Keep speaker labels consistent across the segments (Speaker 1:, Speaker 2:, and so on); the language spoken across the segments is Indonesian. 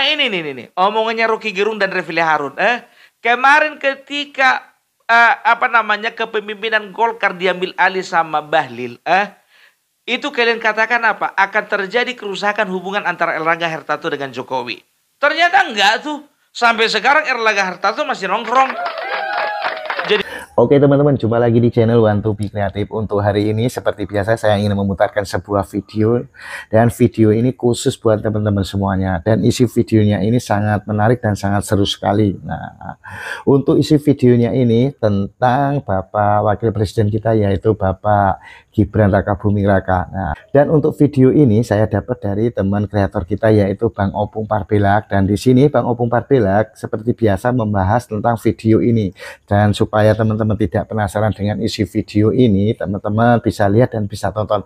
Speaker 1: Ini omongannya Rocky Gerung dan Refli Harun. Kemarin ketika kepemimpinan Golkar diambil alih sama Bahlil, itu kalian katakan apa? Akan terjadi kerusakan hubungan antara Erlangga Hartarto dengan Jokowi. Ternyata enggak tuh. Sampai sekarang Erlangga Hartarto masih nongkrong.
Speaker 2: Oke teman-teman, jumpa lagi di channel One to Be Kreatif. Untuk hari ini seperti biasa saya ingin memutarkan sebuah video, dan video ini khusus buat teman-teman semuanya, dan isi videonya ini sangat menarik dan sangat seru sekali. Nah, untuk isi videonya ini tentang Bapak Wakil Presiden kita, yaitu Bapak Gibran Rakabuming Raka. Nah, dan untuk video ini saya dapat dari teman kreator kita, yaitu Bang Opung Parbelak, dan di sini Bang Opung Parbelak seperti biasa membahas tentang video ini, dan supaya teman-teman tidak penasaran dengan isi video ini, teman-teman bisa lihat dan bisa tonton.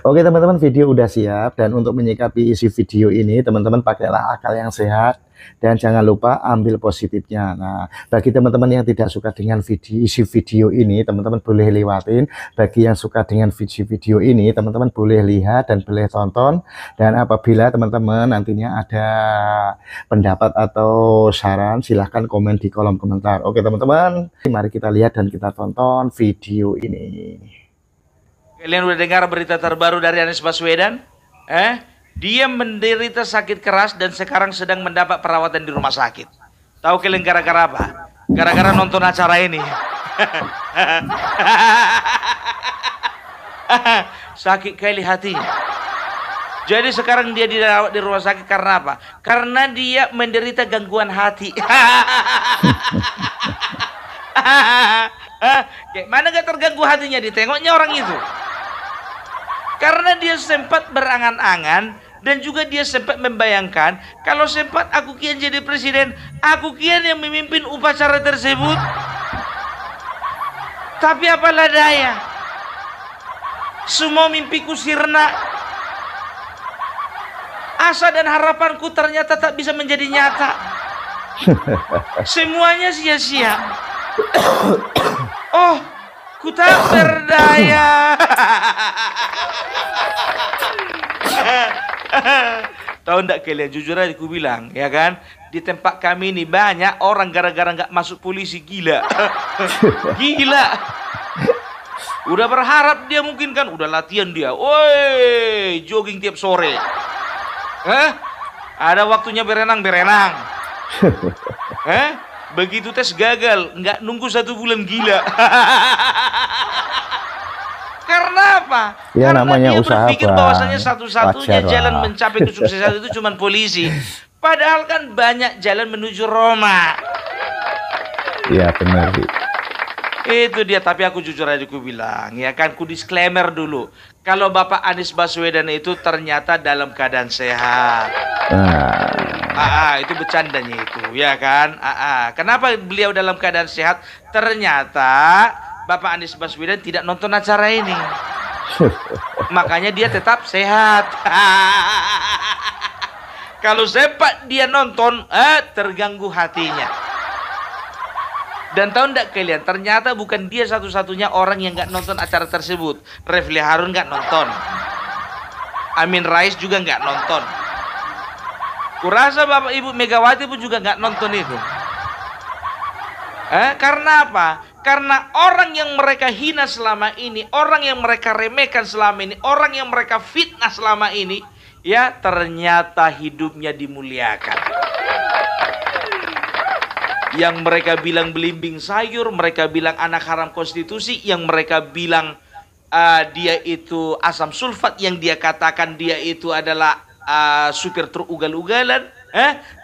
Speaker 2: Oke teman-teman, video udah siap, dan untuk menyikapi isi video ini teman-teman pakailah akal yang sehat dan jangan lupa ambil positifnya. Nah, bagi teman-teman yang tidak suka dengan isi video ini, teman-teman boleh lewatin. Bagi yang suka dengan video ini, teman-teman boleh lihat dan boleh tonton. Dan apabila teman-teman nantinya ada pendapat atau saran, silahkan komen di kolom komentar. Oke teman-teman, mari kita lihat dan kita tonton video ini.
Speaker 1: Kalian udah dengar berita terbaru dari Anies Baswedan? Dia menderita sakit keras dan sekarang sedang mendapat perawatan di rumah sakit. Tahu kalian gara-gara apa? Gara-gara nonton acara ini. Sakit kali hatinya. Jadi sekarang dia dirawat di rumah sakit karena apa? Karena dia menderita gangguan hati. Mana gak terganggu hatinya ditengoknya orang itu? Karena dia sempat berangan-angan dan juga dia sempat membayangkan kalau sempat aku kian jadi presiden, aku kian yang memimpin upacara tersebut. Tapi apalah daya, semua mimpiku sirna. Asa dan harapanku ternyata tak bisa menjadi nyata. Semuanya sia-sia. Oh, ku tak berdaya. Tahu enggak kalian, jujur aja aku bilang, ya kan, di tempat kami ini banyak orang gara-gara nggak masuk polisi gila. Gila. Udah berharap dia mungkin kan, udah latihan dia, woi, jogging tiap sore. Ada waktunya berenang. Begitu tes gagal, nggak nunggu 1 bulan gila. Karena apa?
Speaker 2: Ya,
Speaker 1: karena
Speaker 2: namanya
Speaker 1: dia
Speaker 2: usaha
Speaker 1: berpikir bahwasanya satu-satunya jalan
Speaker 2: lah
Speaker 1: mencapai kesuksesan itu cuma polisi. Padahal kan banyak jalan menuju Roma.
Speaker 2: Iya benar.
Speaker 1: Itu dia, tapi aku jujur aja aku bilang, ya kan, ku disclaimer dulu. Kalau Bapak Anies Baswedan itu ternyata dalam keadaan sehat. Itu bercandanya itu, ya kan? Kenapa beliau dalam keadaan sehat? Ternyata Bapak Anies Baswedan tidak nonton acara ini. Makanya dia tetap sehat. Kalau sempat dia nonton, terganggu hatinya. Dan tahu enggak kalian, ternyata bukan dia satu-satunya orang yang nggak nonton acara tersebut. Refli Harun nggak nonton, Amin Rais juga nggak nonton. Kurasa Bapak Ibu Megawati pun juga nggak nonton itu. Karena apa? Karena orang yang mereka hina selama ini, orang yang mereka remehkan selama ini, orang yang mereka fitnah selama ini, ya ternyata hidupnya dimuliakan. Yang mereka bilang belimbing sayur, mereka bilang anak haram konstitusi, yang mereka bilang dia itu asam sulfat, yang dia katakan dia itu adalah supir truk ugal-ugalan.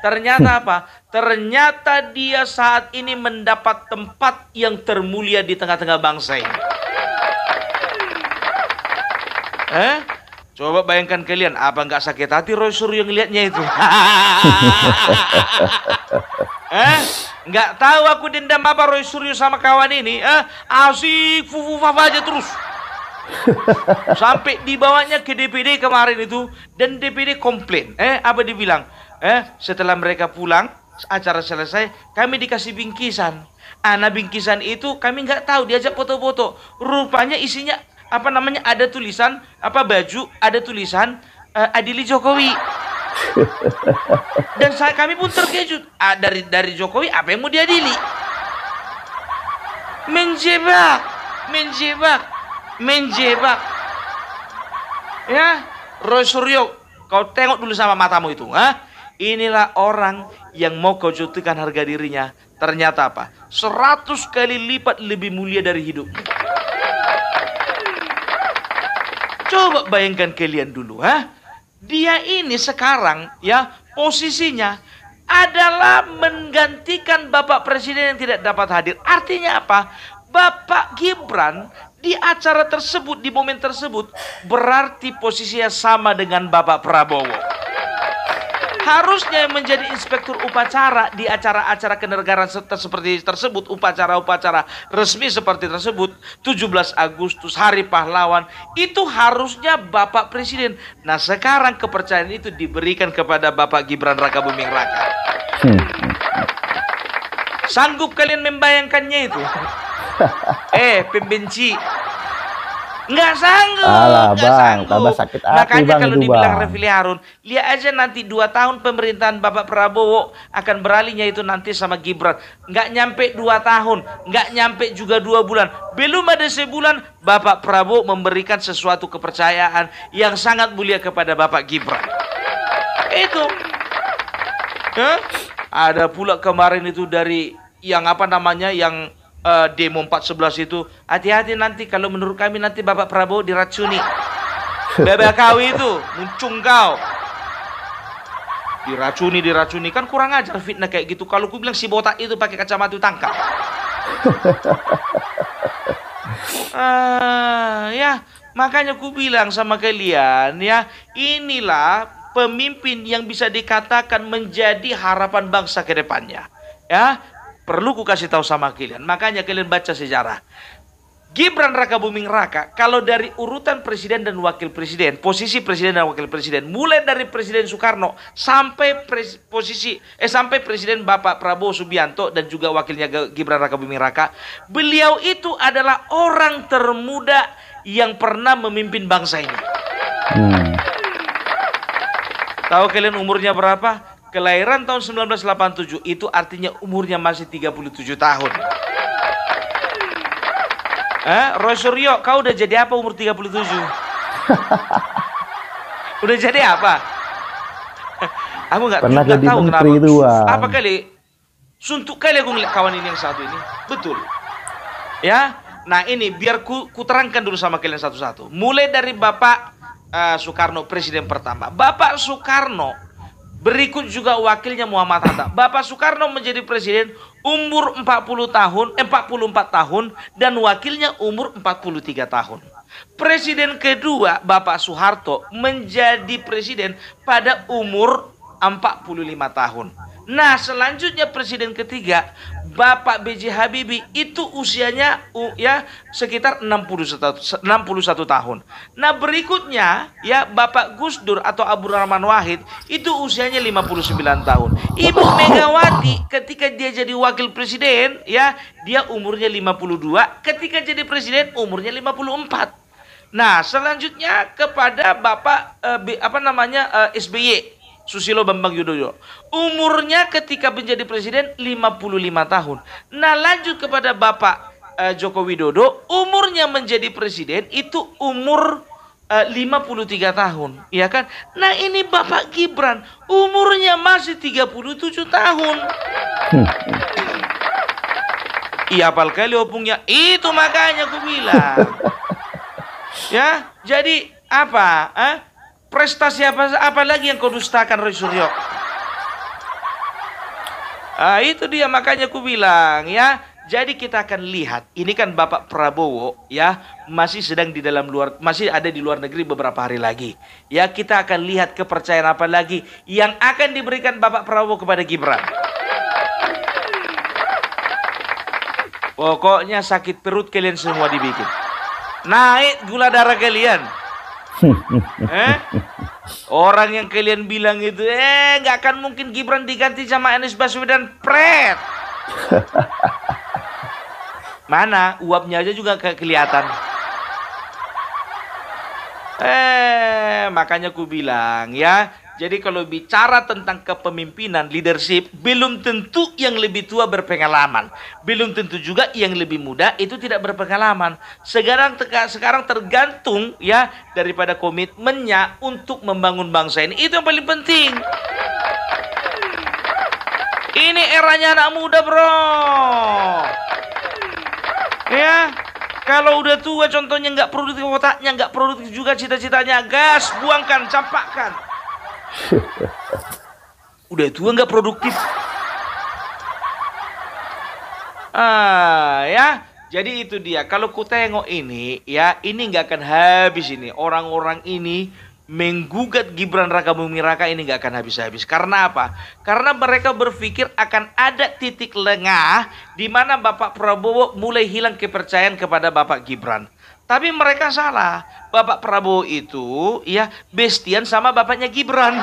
Speaker 1: Ternyata apa? Ternyata dia saat ini mendapat tempat yang termulia di tengah-tengah bangsa ini. Coba bayangkan kalian, apa nggak sakit hati Roy Suryo ngelihatnya itu? Nggak tahu aku dendam apa Roy Suryo sama kawan ini. Asik fufu-fafa aja terus. Sampai dibawanya ke DPD kemarin itu, dan DPD komplain. Apa dibilang? Setelah mereka pulang, acara selesai, kami dikasih bingkisan. Bingkisan itu kami nggak tahu, diajak foto-foto. Rupanya isinya ada tulisan baju, ada tulisan Adili Jokowi. Dan kami pun terkejut. Dari Jokowi apa yang mau diadili? Menjebak. Ya, Roy Suryo, kau tengok dulu sama matamu itu, Inilah orang yang mau kau jatuhkan harga dirinya. Ternyata apa? 100 kali lipat lebih mulia dari hidup. Coba bayangkan kalian dulu, Dia ini sekarang, ya, posisinya adalah menggantikan Bapak Presiden yang tidak dapat hadir. Artinya apa? Bapak Gibran di acara tersebut, di momen tersebut, berarti posisinya sama dengan Bapak Prabowo. Harusnya yang menjadi inspektur upacara di acara-acara kenegaraan seperti tersebut, upacara-upacara resmi seperti tersebut, 17 Agustus, Hari Pahlawan, itu harusnya Bapak Presiden. Nah, sekarang kepercayaan itu diberikan kepada Bapak Gibran Rakabuming Raka. Sanggup kalian membayangkannya itu? Pembenci. Nggak sanggup.
Speaker 2: Alah,
Speaker 1: nggak
Speaker 2: Bang,
Speaker 1: sanggup.
Speaker 2: tambah sakit hati,
Speaker 1: Makanya
Speaker 2: Bang,
Speaker 1: kalau
Speaker 2: itu,
Speaker 1: dibilang
Speaker 2: Bang.
Speaker 1: Refli Harun, lihat aja nanti 2 tahun pemerintahan Bapak Prabowo akan beralihnya itu nanti sama Gibran. Nggak nyampe 2 tahun, nggak nyampe juga 2 bulan. Belum ada sebulan, Bapak Prabowo memberikan sesuatu kepercayaan yang sangat mulia kepada Bapak Gibran. Itu. Ada pula kemarin itu dari yang apa namanya, yang demo 411 itu, hati-hati nanti kalau menurut kami nanti Bapak Prabowo diracuni. BBKW itu muncung kau. Diracuni kan kurang ajar fitnah kayak gitu. Kalau ku bilang si botak itu pakai kacamata tangkap. Ya, makanya ku bilang sama kalian, ya, inilah pemimpin yang bisa dikatakan menjadi harapan bangsa ke depannya. Ya, perlu ku kasih tahu sama kalian. Makanya kalian baca sejarah. Gibran Rakabuming Raka, kalau dari urutan presiden dan wakil presiden, posisi presiden dan wakil presiden, mulai dari Presiden Soekarno sampai sampai Presiden Bapak Prabowo Subianto dan juga wakilnya Gibran Rakabuming Raka, beliau itu adalah orang termuda yang pernah memimpin bangsa ini. Tahu kalian umurnya berapa? Kelahiran tahun 1987, itu artinya umurnya masih 37 tahun. Roy Suryo, kau udah jadi apa umur 37? Udah jadi apa? Aku nggak tahu kenapa.
Speaker 2: Itu,
Speaker 1: apa kali? Suntuk kali aku ngeliat kawan ini yang satu ini. Betul. Ya, nah ini biar ku terangkan dulu sama kalian satu-satu. Mulai dari Bapak Soekarno, presiden pertama. Bapak Soekarno, berikut juga wakilnya Muhammad Hatta. Bapak Soekarno menjadi presiden umur 44 tahun dan wakilnya umur 43 tahun. Presiden kedua Bapak Soeharto menjadi presiden pada umur 45 tahun. Nah, selanjutnya presiden ketiga Bapak B.J. Habibie itu usianya ya sekitar 61 tahun. Nah, berikutnya ya Bapak Gus Dur atau Abdurrahman Wahid itu usianya 59 tahun. Ibu Megawati ketika dia jadi wakil presiden ya dia umurnya 52, ketika jadi presiden umurnya 54. Nah, selanjutnya kepada Bapak SBY Susilo Bambang Yudhoyono. Umurnya ketika menjadi presiden 55 tahun. Nah, lanjut kepada Bapak Joko Widodo, umurnya menjadi presiden itu umur 53 tahun, ya kan? Nah, ini Bapak Gibran umurnya masih 37 tahun. Iya, apal kali opungnya. Itu makanya aku bilang. Ya, jadi apa? Prestasi apa lagi yang kau dustakan, Roy Suryo? Itu dia, makanya aku bilang ya. Jadi kita akan lihat, ini kan Bapak Prabowo ya masih masih ada di luar negeri beberapa hari lagi. Ya, kita akan lihat kepercayaan apa lagi yang akan diberikan Bapak Prabowo kepada Gibran. Pokoknya sakit perut kalian semua dibikin. Naik gula darah kalian. Orang yang kalian bilang itu nggak akan mungkin Gibran diganti sama Anies Baswedan, pret. Mana uapnya aja juga kelihatan. Makanya aku bilang ya, Jadi kalau bicara tentang kepemimpinan, leadership, belum tentu yang lebih tua berpengalaman. Belum tentu juga yang lebih muda itu tidak berpengalaman. Sekarang tergantung ya daripada komitmennya untuk membangun bangsa ini. Itu yang paling penting. Ini eranya anak muda, bro. Ya, kalau udah tua contohnya nggak produktif otaknya, nggak produktif juga cita-citanya, gas, buangkan, campakkan. Udah tua nggak produktif. Ya, jadi itu dia. Kalau ku tengok ini, ya ini nggak akan habis ini. Orang-orang ini menggugat Gibran Rakabuming Raka ini nggak akan habis-habis. Karena apa? Karena mereka berpikir akan ada titik lengah di mana Bapak Prabowo mulai hilang kepercayaan kepada Bapak Gibran. Tapi mereka salah. Bapak Prabowo itu ya bestian sama bapaknya Gibran.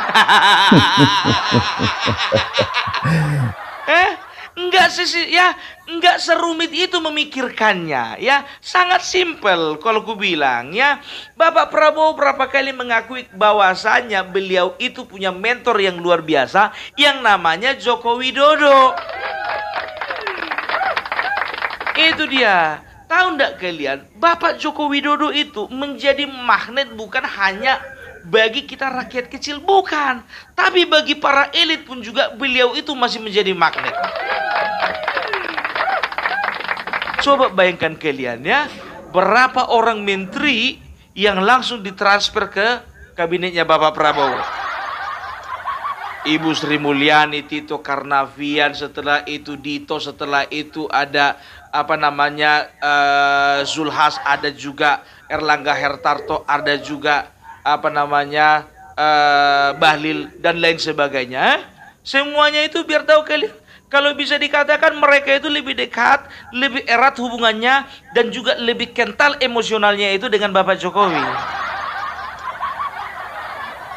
Speaker 1: Enggak serumit itu memikirkannya ya, sangat simpel kalau ku bilang ya. Bapak Prabowo berapa kali mengakui bahwasanya beliau itu punya mentor yang luar biasa yang namanya Joko Widodo. Itu dia. Tahu enggak kalian, Bapak Joko Widodo itu menjadi magnet bukan hanya bagi kita rakyat kecil, bukan, tapi bagi para elit pun juga beliau itu masih menjadi magnet. Coba bayangkan kalian ya, berapa orang menteri yang langsung ditransfer ke kabinetnya Bapak Prabowo. Ibu Sri Mulyani, Tito Karnavian, setelah itu Dito, setelah itu ada Zulhas, ada juga Erlangga Hartarto, ada juga Bahlil dan lain sebagainya. Semuanya itu biar tahu kalian, kalau bisa dikatakan mereka itu lebih dekat, lebih erat hubungannya, dan juga lebih kental emosionalnya itu dengan Bapak Jokowi.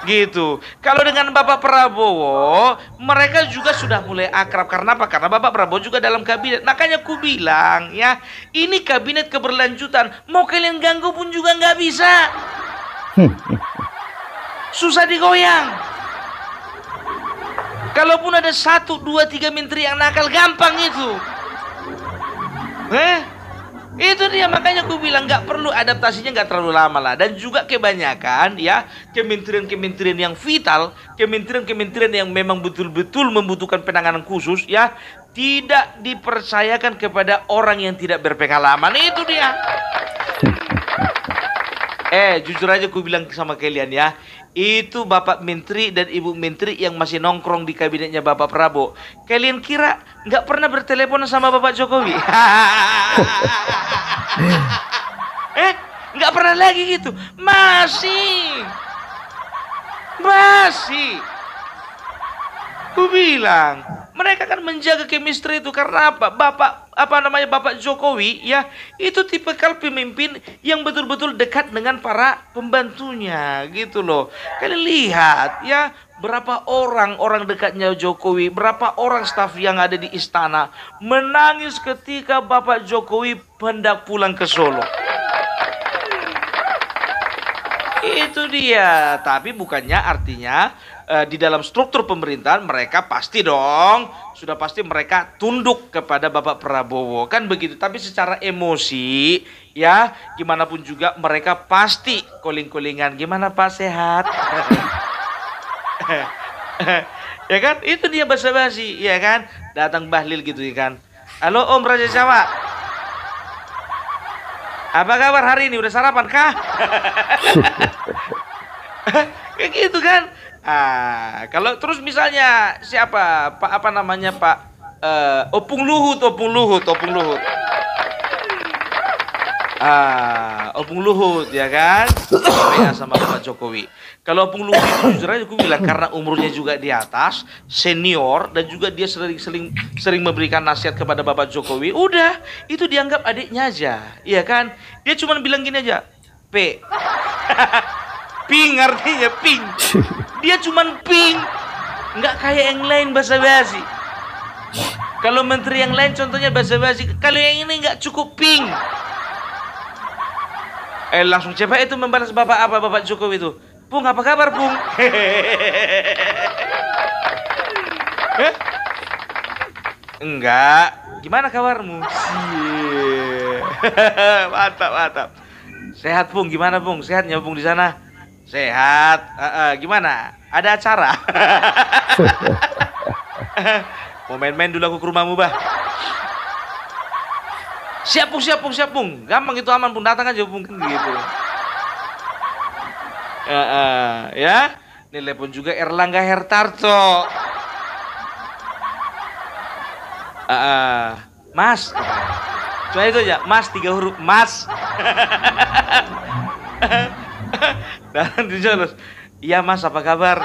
Speaker 1: Gitu. Kalau dengan Bapak Prabowo, mereka juga sudah mulai akrab. Karena apa? Karena Bapak Prabowo juga dalam kabinet. Makanya ku bilang ya, ini kabinet keberlanjutan. Mau kalian ganggu pun juga nggak bisa. Susah digoyang. Kalaupun ada 1, 2, 3 menteri yang nakal, gampang itu. Itu dia, makanya aku bilang nggak perlu, adaptasinya nggak terlalu lama lah. Dan juga kebanyakan ya kementerian-kementerian yang vital, kementerian-kementerian yang memang betul-betul membutuhkan penanganan khusus ya, tidak dipercayakan kepada orang yang tidak berpengalaman. Itu dia. Jujur aja aku bilang sama kalian ya, itu Bapak Menteri dan Ibu Menteri yang masih nongkrong di kabinetnya Bapak Prabowo, kalian kira nggak pernah bertelepon sama Bapak Jokowi? Nggak pernah lagi gitu? Masih. Aku bilang mereka kan menjaga chemistry itu. Karena apa? Bapak Jokowi ya, itu tipikal pemimpin yang betul-betul dekat dengan para pembantunya gitu loh. Kalian lihat ya, berapa orang dekatnya Jokowi, berapa orang staf yang ada di istana menangis ketika Bapak Jokowi hendak pulang ke Solo. Itu dia. Tapi bukannya artinya di dalam struktur pemerintahan mereka pasti dong, sudah pasti mereka tunduk kepada Bapak Prabowo, kan begitu. Tapi secara emosi ya, gimana pun juga mereka pasti calling-callingan, gimana Pak, sehat? Ya kan, itu dia basa-basi ya kan. Datang Bahlil gitu ya kan, halo Om Raja Jawa, apa kabar hari ini, udah sarapan kah? Kayak gitu kan. Kalau terus misalnya siapa Pak Opung Luhut. Opung Luhut ya kan, sama Bapak Jokowi. Kalau Opung Luhut itu jujur aja aku bilang, karena umurnya juga di atas, senior, dan juga dia sering memberikan nasihat kepada Bapak Jokowi, udah itu dianggap adiknya aja, iya kan. Dia cuma bilang gini aja, P. Ping, artinya ping. Dia cuman ping, nggak kayak yang lain basa-basi. Kalau menteri yang lain contohnya basa-basi, kalau yang ini nggak cukup ping. Langsung coba itu membalas Bapak Jokowi itu, Pung, apa kabar, Pung? Enggak. Gimana kabarmu? Mantap, mantap. Sehat, Pung. Gimana, Pung? Sehatnya, Pung, di sana? Sehat. Gimana? Ada acara? Mau main-main dulu aku ke rumahmu, Bah. Siap, Pung, siap, Pung, siap, Pung. Gampang itu, aman, Pung. Datang aja, Pung. Gitu. Ya. Telepon juga Erlangga Hertarto. Mas. Cuma itu aja, Mas, 3 huruf, Mas. Dan dijawab, iya Mas, apa kabar?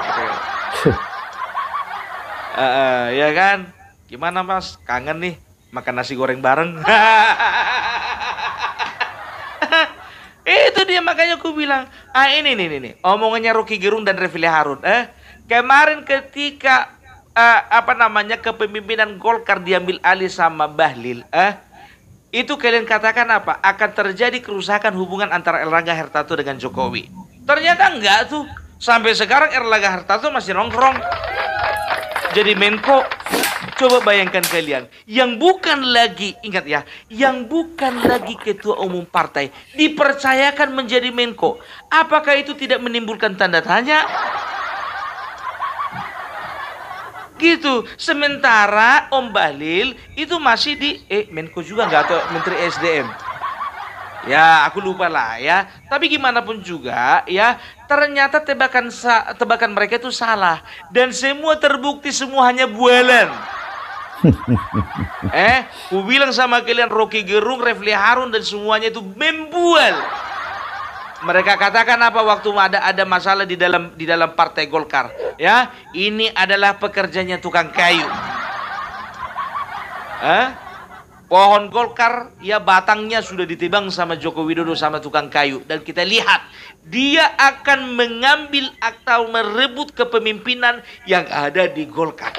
Speaker 1: Ya kan? Gimana Mas? Kangen nih makan nasi goreng bareng. Itu dia, makanya aku bilang, ini nih, omongannya Rocky Gerung dan Refli Harun. Kemarin ketika kepemimpinan Golkar diambil alih sama Bahlil, itu kalian katakan apa? Akan terjadi kerusakan hubungan antara Erlangga Hartarto dengan Jokowi. Ternyata enggak tuh. Sampai sekarang Erlangga Hartarto masih nongkrong jadi Menko. Coba bayangkan kalian, yang bukan lagi, ingat ya, yang bukan lagi ketua umum partai dipercayakan menjadi Menko. Apakah itu tidak menimbulkan tanda tanya? Gitu. Sementara Om Bahlil itu masih di Menko juga nggak, atau Menteri SDM. Ya, aku lupa lah ya. Tapi gimana pun juga ya, ternyata tebakan mereka itu salah dan semua terbukti, semua hanya bualan. Ku bilang sama kalian, Rocky Gerung, Refli Harun dan semuanya itu membual. Mereka katakan apa waktu ada masalah di dalam partai Golkar? Ya, ini adalah pekerjanya tukang kayu. Pohon Golkar ya batangnya sudah ditebang sama Joko Widodo sama tukang kayu, dan kita lihat dia akan mengambil atau merebut kepemimpinan yang ada di Golkar.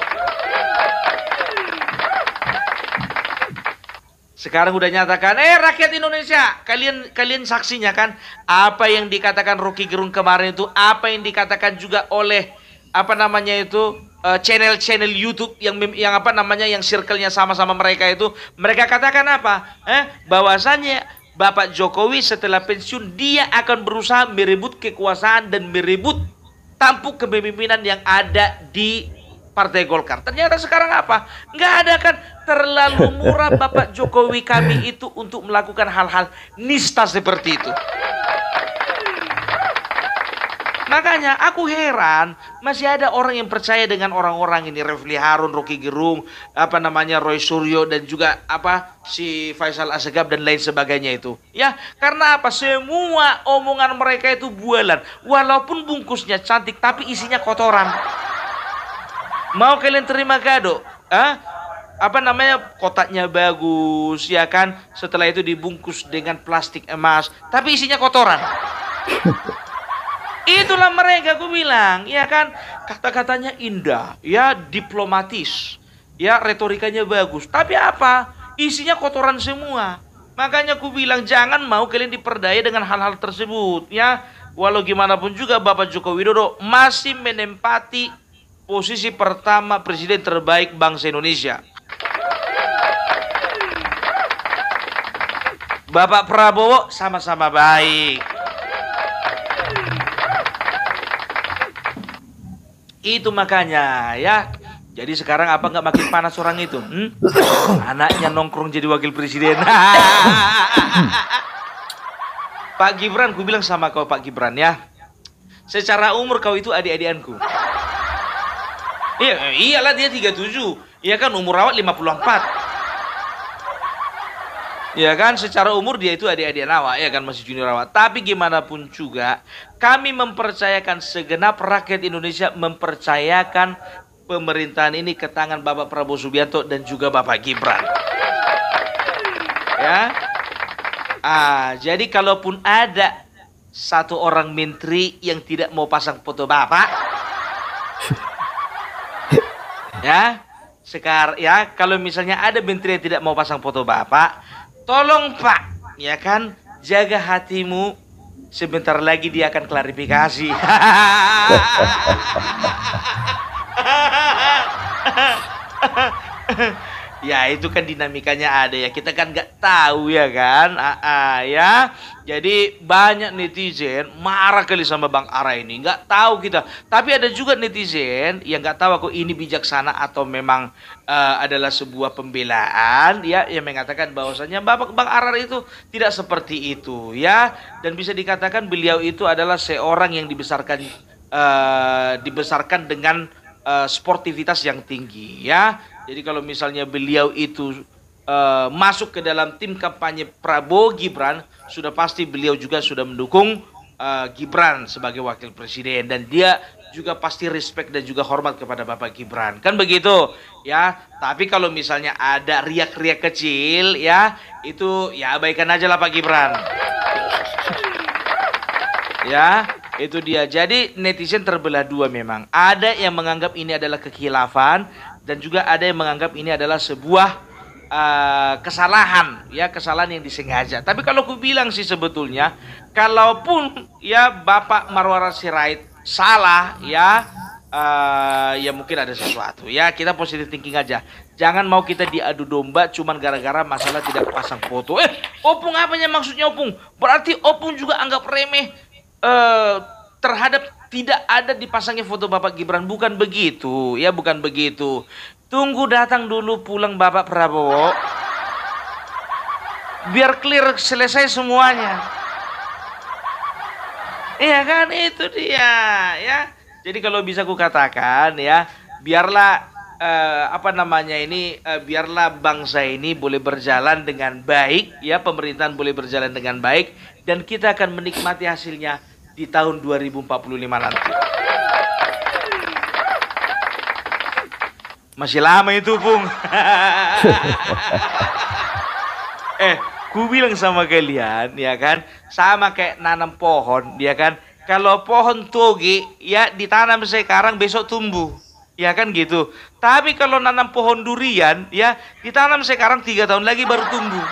Speaker 1: Sekarang udah nyatakan, rakyat Indonesia, kalian saksinya kan, apa yang dikatakan Rocky Gerung kemarin itu, apa yang dikatakan juga oleh channel-channel YouTube yang circle-nya sama-sama mereka itu, mereka katakan apa? Bahwasannya Bapak Jokowi setelah pensiun dia akan berusaha merebut kekuasaan dan merebut tampuk kepemimpinan yang ada di Partai Golkar. Ternyata sekarang apa? Nggak ada kan? Terlalu murah Bapak Jokowi kami itu untuk melakukan hal-hal nista seperti itu. Makanya aku heran masih ada orang yang percaya dengan orang-orang ini, Refli Harun, Rocky Gerung, Roy Suryo dan juga si Faisal Assegaf dan lain sebagainya itu. Ya, karena apa? Semua omongan mereka itu bualan. Walaupun bungkusnya cantik tapi isinya kotoran. Mau kalian terima kado? Kotaknya bagus, ya kan? Setelah itu dibungkus dengan plastik emas, tapi isinya kotoran. Itulah mereka, aku bilang, ya kan? Kata-katanya indah, ya diplomatis, ya retorikanya bagus, tapi apa? Isinya kotoran semua. Makanya aku bilang jangan mau kalian diperdaya dengan hal-hal tersebut, ya. Walau gimana pun juga Bapak Joko Widodo masih menempati posisi pertama presiden terbaik bangsa Indonesia. Bapak Prabowo sama-sama baik. Itu makanya ya. Jadi sekarang apa nggak makin panas orang itu? Anaknya nongkrong jadi wakil presiden. Pak Gibran, ku bilang sama kau Pak Gibran ya. Secara umur kau itu adik-adikanku. Iyalah dia 37. Iya kan, umur awak 54. Ya kan, secara umur dia itu adik-adikan awak, ya kan, masih junior awak. Tapi gimana pun juga, kami mempercayakan, segenap rakyat Indonesia mempercayakan pemerintahan ini ke tangan Bapak Prabowo Subianto dan juga Bapak Gibran. Ya. Jadi kalaupun ada satu orang menteri yang tidak mau pasang foto Bapak, ya, sekarang ya, kalau misalnya ada menteri yang tidak mau pasang foto Bapak, tolong Pak, ya kan, jaga hatimu, sebentar lagi dia akan klarifikasi. Ya itu kan dinamikanya ada ya, kita kan nggak tahu ya kan. Ya jadi banyak netizen marah kali sama Bang Ara ini, nggak tahu kita. Tapi ada juga netizen yang nggak tahu aku ini bijaksana atau memang adalah sebuah pembelaan ya, yang mengatakan bahwasanya Bapak Bang Ara itu tidak seperti itu ya, dan bisa dikatakan beliau itu adalah seorang yang dibesarkan dengan sportivitas yang tinggi ya. Jadi kalau misalnya beliau itu masuk ke dalam tim kampanye Prabowo Gibran, sudah pasti beliau juga sudah mendukung Gibran sebagai wakil presiden, dan dia juga pasti respect dan juga hormat kepada Bapak Gibran, kan begitu ya. Tapi kalau misalnya ada riak-riak kecil ya, itu ya abaikan aja lah Pak Gibran. Ya, itu dia. Jadi netizen terbelah dua memang. Ada yang menganggap ini adalah kekhilafan, dan juga ada yang menganggap ini adalah sebuah kesalahan, ya, kesalahan yang disengaja. Tapi kalau aku bilang sih sebetulnya, kalaupun ya Bapak Marwara Sirait salah, ya, ya mungkin ada sesuatu. Ya, kita positive thinking aja. Jangan mau kita diadu domba cuman gara-gara masalah tidak pasang foto. Opung apanya maksudnya Opung? Berarti Opung juga anggap remeh terhadap tidak ada dipasangnya foto Bapak Gibran. Bukan begitu ya, bukan begitu. Tunggu datang dulu pulang Bapak Prabowo, biar clear, selesai semuanya. Iya kan, itu dia ya. Jadi kalau bisa ku katakan ya, biarlah biarlah bangsa ini boleh berjalan dengan baik ya, pemerintahan boleh berjalan dengan baik, dan kita akan menikmati hasilnya di tahun 2045 nanti. Masih lama itu, Pung. Ku bilang sama kalian ya kan, sama kayak nanam pohon ya kan. Kalau pohon toge ya ditanam sekarang besok tumbuh, ya kan gitu. Tapi kalau nanam pohon durian ya ditanam sekarang 3 tahun lagi baru tumbuh.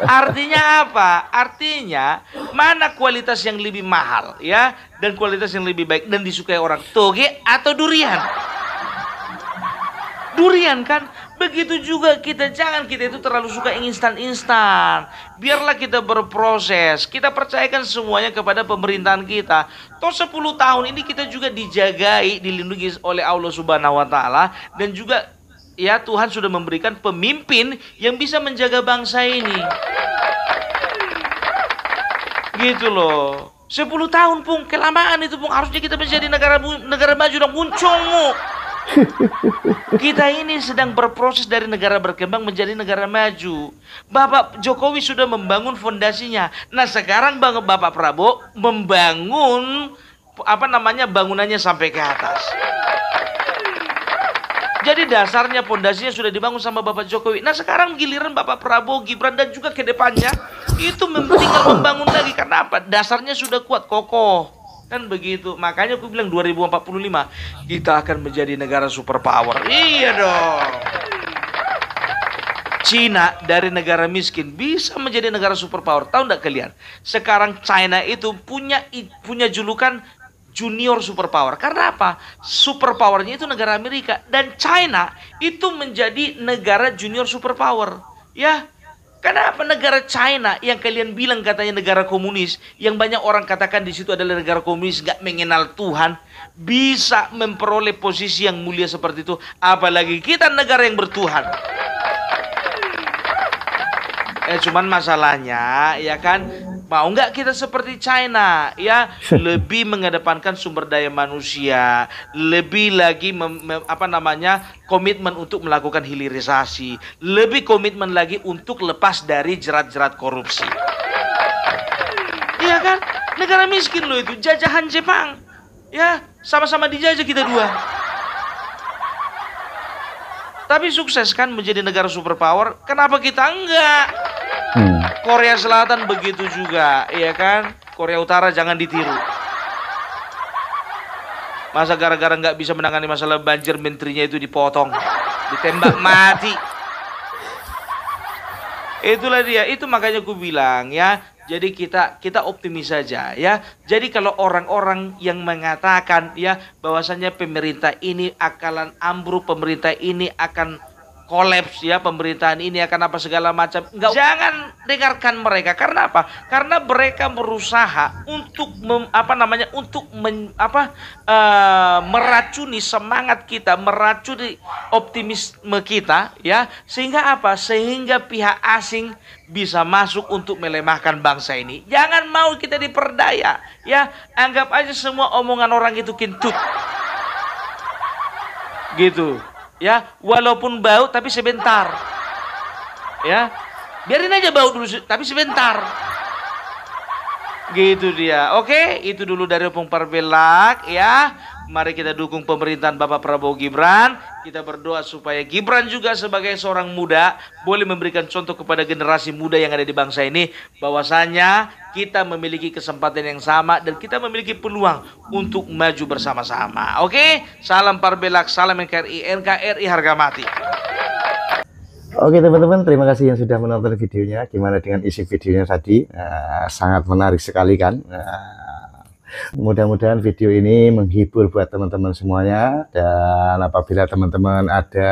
Speaker 1: Artinya apa? Artinya mana kualitas yang lebih mahal ya, dan kualitas yang lebih baik dan disukai orang, toge atau durian? Durian kan? Begitu juga kita, jangan kita itu terlalu suka yang instan-instan. Biarlah kita berproses. Kita percayakan semuanya kepada pemerintahan kita. Toh 10 tahun ini kita juga dijagai, dilindungi oleh Allah Subhanahu wa taala, dan juga ya Tuhan sudah memberikan pemimpin yang bisa menjaga bangsa ini. Gitu loh. 10 tahun, Pung, kelamaan itu, Pung. Harusnya kita menjadi negara maju dan muncungmu. Kita ini sedang berproses dari negara berkembang menjadi negara maju. Bapak Jokowi sudah membangun fondasinya. Nah, sekarang Bapak Prabowo membangun bangunannya sampai ke atas. Jadi dasarnya, fondasinya sudah dibangun sama Bapak Jokowi. Nah, sekarang giliran Bapak Prabowo, Gibran, dan juga ke depannya itu tinggal membangun lagi. Karena apa? Dasarnya sudah kuat, kokoh. Kan begitu. Makanya aku bilang 2045 kita akan menjadi negara superpower. Iya dong. Cina dari negara miskin bisa menjadi negara superpower. Tahu enggak kalian? Sekarang China itu punya julukan junior superpower. Karena apa? Superpowernya itu negara Amerika, dan China itu menjadi negara junior superpower. Ya. Kenapa negara China yang kalian bilang katanya negara komunis, yang banyak orang katakan di situ adalah negara komunis, gak mengenal Tuhan, bisa memperoleh posisi yang mulia seperti itu? Apalagi kita negara yang bertuhan. Cuman masalahnya ya kan, mau nggak kita seperti China ya, lebih mengedepankan sumber daya manusia, lebih lagi komitmen untuk melakukan hilirisasi, lebih komitmen lagi untuk lepas dari jerat-jerat korupsi. Iya kan, negara miskin loh itu, jajahan Jepang ya, sama-sama dijajah kita dua. Tapi sukses kan menjadi negara superpower. Kenapa kita enggak? Korea Selatan begitu juga, iya kan? Korea Utara jangan ditiru. Masa gara-gara nggak bisa menangani masalah banjir, menterinya itu dipotong, ditembak mati. Itulah dia. Itu makanya aku bilang ya, Jadi kita optimis saja ya. Jadi kalau orang-orang yang mengatakan ya bahwasanya pemerintah ini akan ambruk, pemerintah ini akan kolaps ya, pemerintahan ini akan apa segala macam, enggak, jangan dengarkan mereka. Karena apa? Karena mereka berusaha untuk meracuni semangat kita, meracuni optimisme kita ya, sehingga apa? Sehingga pihak asing bisa masuk untuk melemahkan bangsa ini. Jangan mau kita diperdaya ya. Anggap aja semua omongan orang itu kentut gitu ya, walaupun bau tapi sebentar ya, biarin aja bau dulu tapi sebentar gitu dia. Oke, itu dulu dari Opung Parpelak ya. Mari kita dukung pemerintahan Bapak Prabowo Gibran. Kita berdoa supaya Gibran juga sebagai seorang muda boleh memberikan contoh kepada generasi muda yang ada di bangsa ini, bahwasanya kita memiliki kesempatan yang sama dan kita memiliki peluang untuk maju bersama-sama. Oke, salam Parpelak, salam NKRI harga mati.
Speaker 2: Oke teman-teman, terima kasih yang sudah menonton videonya. Gimana dengan isi videonya tadi? Sangat menarik sekali kan? Mudah-mudahan video ini menghibur buat teman-teman semuanya. Dan apabila teman-teman ada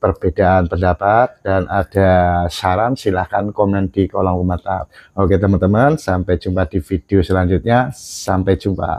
Speaker 2: perbedaan pendapat dan ada saran, silahkan komen di kolom komentar. Oke teman-teman, sampai jumpa di video selanjutnya. Sampai jumpa.